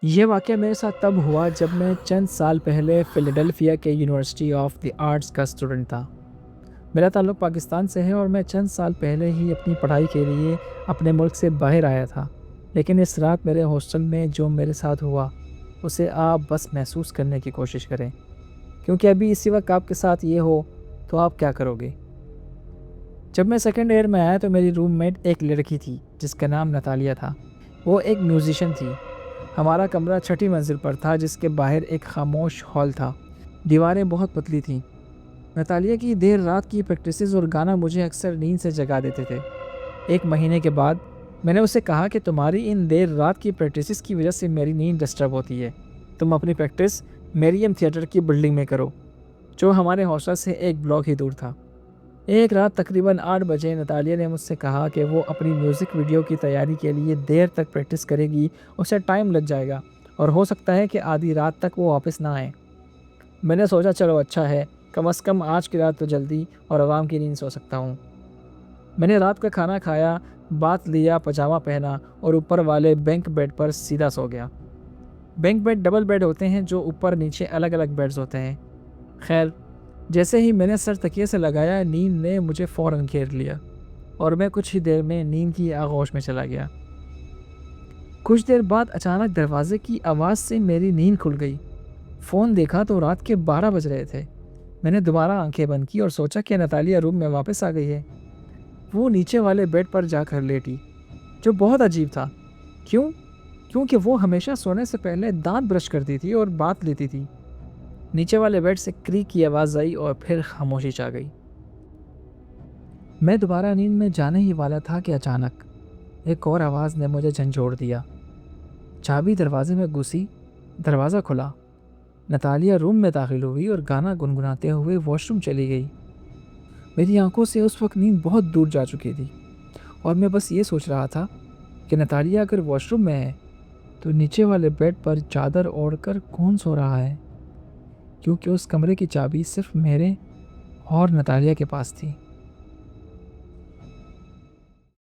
ये वाक़या मेरे साथ तब हुआ जब मैं चंद साल पहले फ़िलाडेल्फ़िया के यूनिवर्सिटी ऑफ़ द आर्ट्स का स्टूडेंट था। मेरा ताल्लुक़ पाकिस्तान से है और मैं चंद साल पहले ही अपनी पढ़ाई के लिए अपने मुल्क से बाहर आया था। लेकिन इस रात मेरे हॉस्टल में जो मेरे साथ हुआ, उसे आप बस महसूस करने की कोशिश करें। क्योंकि अभी इसी वक़्त आपके साथ ये हो, तो आप क्या करोगे? जब मैं सेकंड ईयर में आया तो मेरी रूममेट एक लड़की थी, जिसका नाम नतालिया था। वो एक म्यूज़िशियन थी। हमारा कमरा छठी मंजिल पर था जिसके बाहर एक खामोश हॉल था। दीवारें बहुत पतली थीं। नतालिया की देर रात की प्रैक्टिसेस और गाना मुझे अक्सर नींद से जगा देते थे। एक महीने के बाद मैंने उसे कहा कि तुम्हारी इन देर रात की प्रैक्टिसेस की वजह से मेरी नींद डिस्टर्ब होती है। तुम अपनी प्रैक्टिस मेरियम थिएटर की बिल्डिंग में करो, जो हमारे हॉस्टल से एक ब्लॉक ही दूर था। एक रात तकरीबन 8 बजे नतालिया ने मुझसे कहा कि वो अपनी म्यूज़िक वीडियो की तैयारी के लिए देर तक प्रैक्टिस करेगी, उसे टाइम लग जाएगा और हो सकता है कि आधी रात तक वो वापस ना आए। मैंने सोचा चलो अच्छा है, कम से कम आज की रात तो जल्दी और आराम की नींद सो सकता हूँ। मैंने रात का खाना खाया, बाथ लिया, पजामा पहना और ऊपर वाले बैंक बेड पर सीधा सो गया। बैंक बेड डबल बेड होते हैं जो ऊपर नीचे अलग-अलग बेड्स होते हैं। खैर, जैसे ही मैंने सर तकिए से लगाया, नींद ने मुझे फ़ौरन घेर लिया और मैं कुछ ही देर में नींद की आगोश में चला गया। कुछ देर बाद अचानक दरवाजे की आवाज़ से मेरी नींद खुल गई। फ़ोन देखा तो रात के 12 बज रहे थे। मैंने दोबारा आंखें बंद की और सोचा कि नतालिया रूम में वापस आ गई है। वो नीचे वाले बेड पर जाकर लेटी, जो बहुत अजीब था। क्यों? क्योंकि वो हमेशा सोने से पहले दांत ब्रश करती थी और बात लेती थी। नीचे वाले बेड से क्रीक की आवाज़ आई और फिर खामोशी छा गई। मैं दोबारा नींद में जाने ही वाला था कि अचानक एक और आवाज़ ने मुझे झंझोड़ दिया। चाबी दरवाजे में घुसी, दरवाज़ा खुला। नतालिया रूम में दाखिल हुई और गाना गुनगुनाते हुए वॉशरूम चली गई। मेरी आंखों से उस वक्त नींद बहुत दूर जा चुकी थी और मैं बस ये सोच रहा था कि नतालिया अगर वॉशरूम में है तो नीचे वाले बेड पर चादर ओढ़कर कौन सो रहा है, क्योंकि उस कमरे की चाबी सिर्फ मेरे और नतालिया के पास थी।